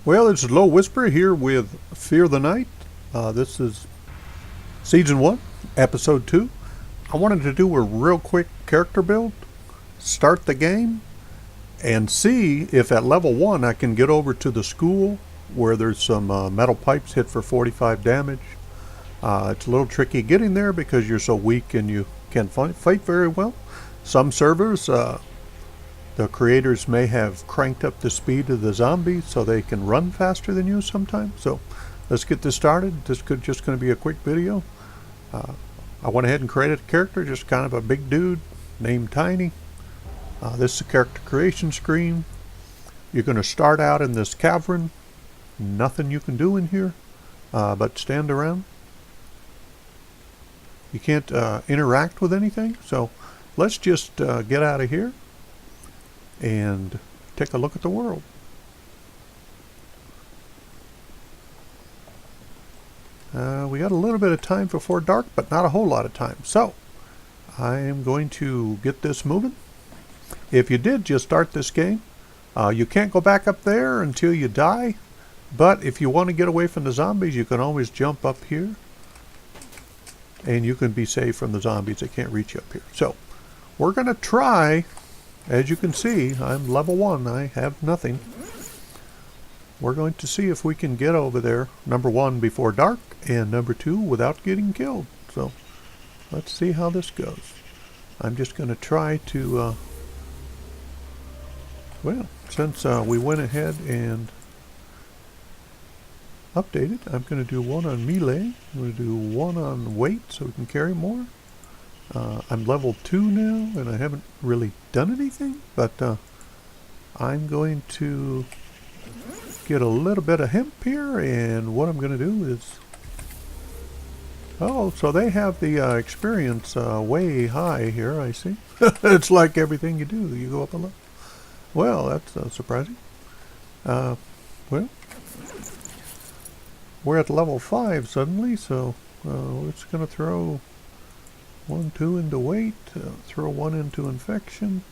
Well, it's Low Whisper here with Fear the Night. This is Season 1, Episode 2. I wanted to do a real quick character build, start the game, and see if at level 1 I can get over to the school where there's some metal pipes hit for 45 damage. It's a little tricky getting there because you're so weak and you can't fight very well. Some servers, the creators may have cranked up the speed of the zombies so they can run faster than you sometimes. So let's get this started. This could just going to be a quick video. I went ahead and created a character, just kind of a big dude named Tiny. This is a character creation screen. You're going to start out in this cavern. Nothing you can do in here but stand around. You can't interact with anything, so let's just get out of here and take a look at the world. We got a little bit of time before dark, but not a whole lot of time. So I am going to get this moving. If you did just start this game, you can't go back up there until you die. But if you want to get away from the zombies, you can always jump up here. And you can be safe from the zombies. They can't reach you up here. So we're going to try. As you can see, I'm level 1. I have nothing. We're going to see if we can get over there, number 1, before dark, and number 2, without getting killed. So let's see how this goes. I'm just going to try to, well, since we went ahead and updated, I'm going to do one on melee. I'm going to do one on weight so we can carry more. I'm level 2 now, and I haven't really done anything, but I'm going to get a little bit of hemp here, and what I'm going to do is... Oh, so they have the experience way high here, I see. It's like everything you do, you go up a lot. Well, that's surprising. Well, we're at level 5 suddenly, so it's going to throw 1, 2 into weight, throw 1 into infection.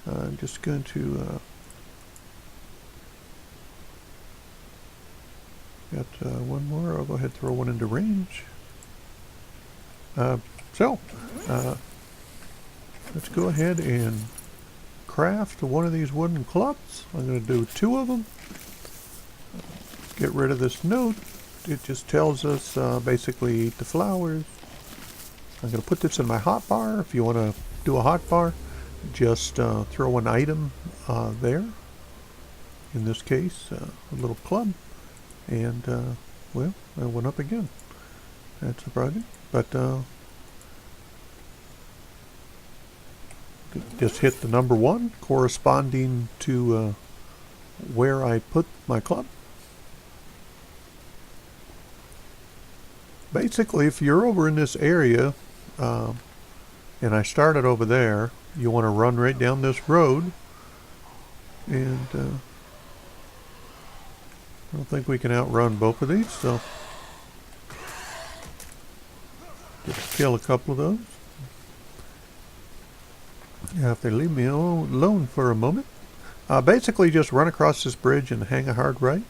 I'm just going to got one more. I'll go ahead and throw 1 into range. So let's go ahead and craft one of these wooden clubs. I'm going to do 2 of them. Get rid of this note. It just tells us basically eat the flowers. I'm going to put this in my hotbar. If you want to do a hotbar, just throw an item there. In this case, a little club. And, well, I went up again. That's surprising. But just hit the number 1 corresponding to where I put my club. Basically, if you're over in this area, and I started over there, you want to run right down this road, and I don't think we can outrun both of these, so just kill a couple of those. Now, if they leave me alone for a moment, basically just run across this bridge and hang a hard right.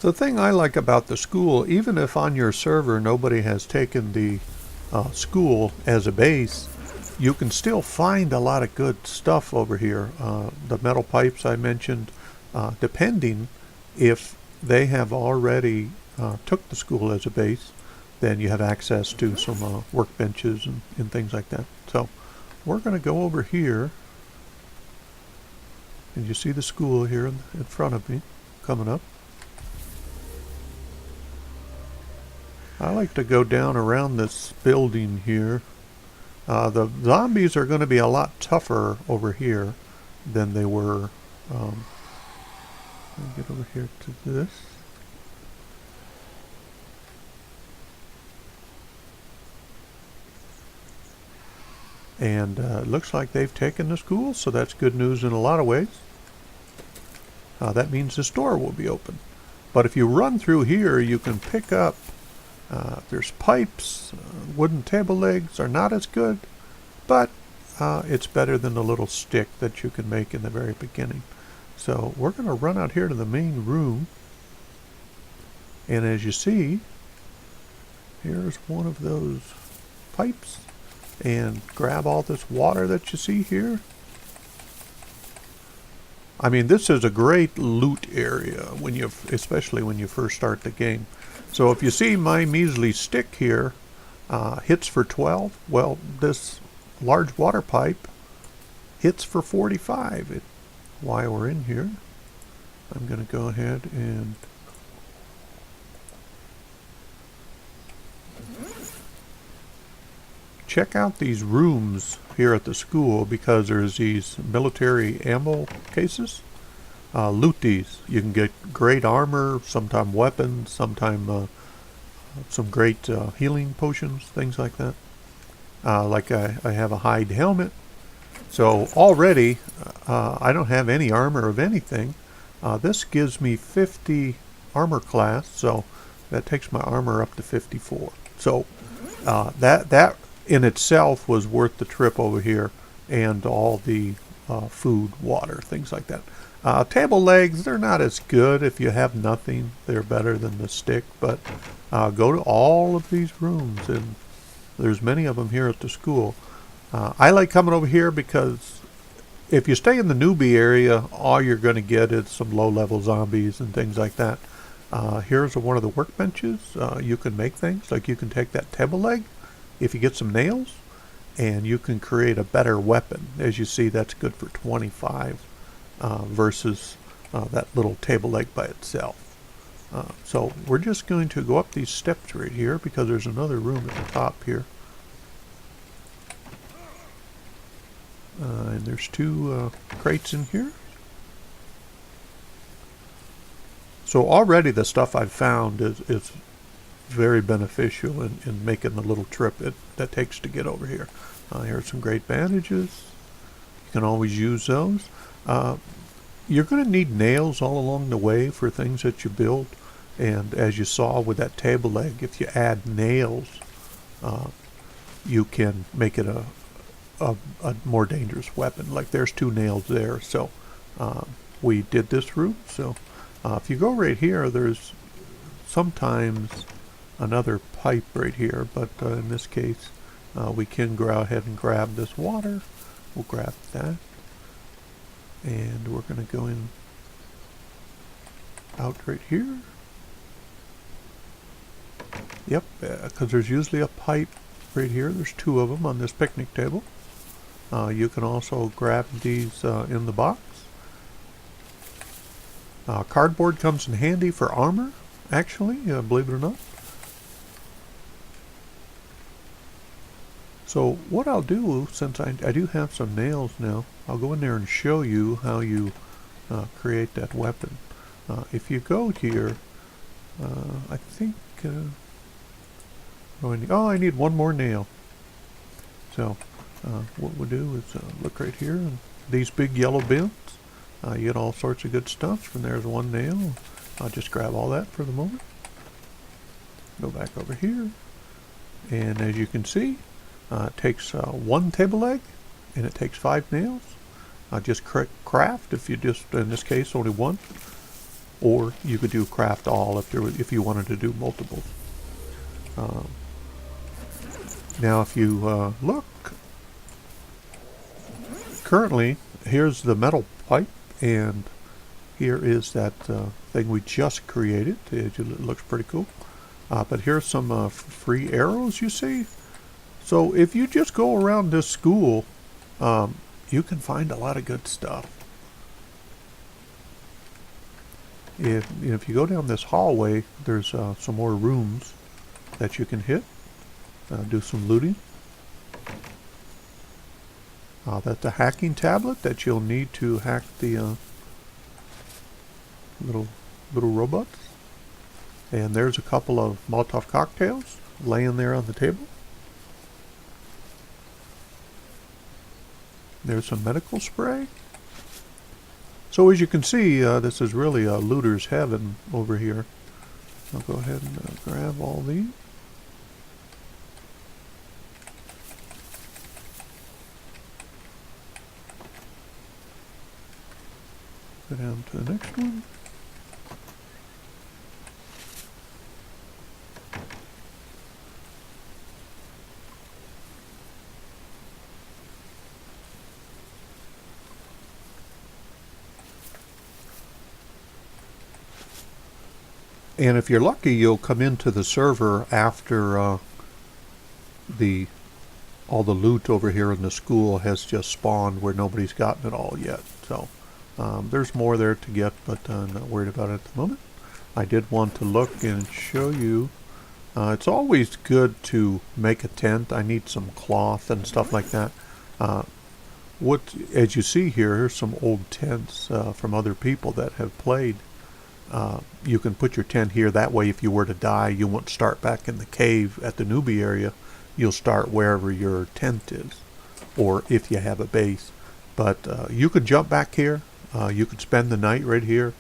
The thing I like about the school, even if on your server nobody has taken the school as a base, you can still find a lot of good stuff over here. The metal pipes I mentioned, depending if they have already took the school as a base, then you have access to some workbenches and things like that. So we're going to go over here, and you see the school here in front of me coming up. I like to go down around this building here. The zombies are going to be a lot tougher over here than they were. Let me get over here to this. And it looks like they've taken the school, so that's good news in a lot of ways. That means the store will be open. But if you run through here, you can pick up There's pipes. Wooden table legs are not as good, but it's better than the little stick that you can make in the very beginning. So we're going to run out here to the main room. And as you see, here's one of those pipes. And grab all this water that you see here. I mean, this is a great loot area, especially when you first start the game. So if you see my measly stick here, hits for 12, well, this large water pipe hits for 45. While we're in here, I'm going to go ahead and check out these rooms here at the school, because there's these military ammo cases. Loot these. You can get great armor, sometime weapons, sometime some great healing potions, things like that. Like I have a hide helmet. So already I don't have any armor of anything. This gives me 50 armor class, so that takes my armor up to 54. So that in itself was worth the trip over here, and all the food, water, things like that. Table legs, they're not as good. If you have nothing, they're better than the stick, but go to all of these rooms, and there's many of them here at the school. I like coming over here because if you stay in the newbie area, all you're going to get is some low-level zombies and things like that. Here's one of the workbenches. You can make things, like you can take that table leg, if you get some nails, and you can create a better weapon. As you see, that's good for 25 versus that little table leg by itself. So we're just going to go up these steps right here, because there's another room at the top here. And there's two crates in here. So already the stuff I've found is very beneficial in making the little trip that takes to get over here. Here's some great bandages. You can always use those. You're going to need nails all along the way for things that you build. And as you saw with that table leg, if you add nails, you can make it a more dangerous weapon. Like there's 2 nails there. So we did this route. So if you go right here, there's sometimes another pipe right here, but in this case we can go ahead and grab this water. We'll grab that, and we're going to go in out right here. Yep, because there's usually a pipe right here. There's 2 of them on this picnic table. You can also grab these in the box. Cardboard comes in handy for armor, actually, believe it or not. So what I'll do, since I do have some nails now, I'll go in there and show you how you create that weapon. If you go here, I think, I need 1 more nail. So what we'll do is look right here, and these big yellow bins, you get all sorts of good stuff, and there's 1 nail. I'll just grab all that for the moment. Go back over here, and as you can see, it takes 1 table leg, and it takes 5 nails. Just craft, if you just, in this case, only 1, or you could do craft all if you wanted to do multiples. Now if you look, currently here's the metal pipe, and here is that thing we just created. It looks pretty cool. But here's some free arrows, you see. So if you just go around this school, you can find a lot of good stuff. If you go down this hallway, there's some more rooms that you can hit, do some looting. That's a hacking tablet that you'll need to hack the little robots. And there's a couple of Molotov cocktails laying there on the table. There's some medical spray. So as you can see, this is really a looter's heaven over here. I'll go ahead and grab all these. Go down to the next one. And if you're lucky, you'll come into the server after all the loot over here in the school has just spawned where nobody's gotten it all yet. So there's more there to get, but I'm not worried about it at the moment. I did want to look and show you. It's always good to make a tent. I need some cloth and stuff like that. As you see here, here's some old tents from other people that have played. You can put your tent here. That way, if you were to die, you won't start back in the cave at the newbie area. You'll start wherever your tent is, or if you have a base. But you could jump back here. You could spend the night right here.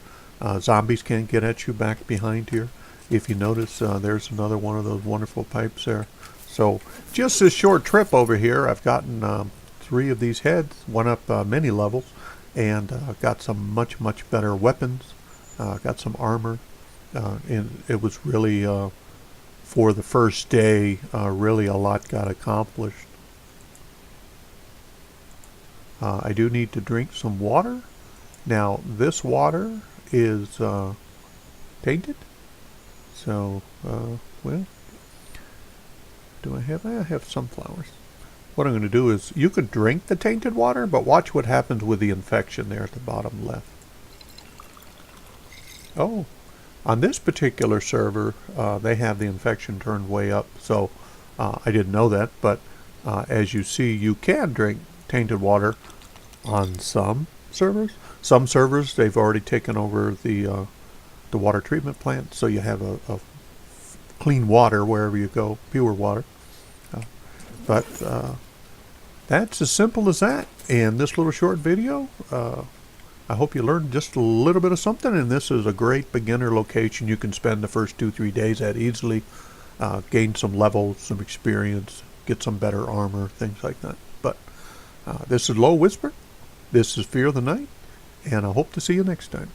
Zombies can't get at you back behind here. If you notice, there's another one of those wonderful pipes there. So just this short trip over here, I've gotten 3 of these heads, one up many levels, and got some much better weapons. Got some armor, and it was really, for the first day, really a lot got accomplished. I do need to drink some water. Now, this water is tainted, so, well, do I have sunflowers. What I'm going to do is, you could drink the tainted water, but watch what happens with the infection there at the bottom left. Oh, on this particular server, they have the infection turned way up, so I didn't know that, but as you see, you can drink tainted water on some servers. Some servers, they've already taken over the water treatment plant, so you have a clean water wherever you go, pure water. But that's as simple as that. And this little short video, I hope you learned just a little bit of something, and this is a great beginner location you can spend the first 2-3 days at easily, gain some levels, some experience, get some better armor, things like that. But this is Low Whisper, this is Fear of the Night, and I hope to see you next time.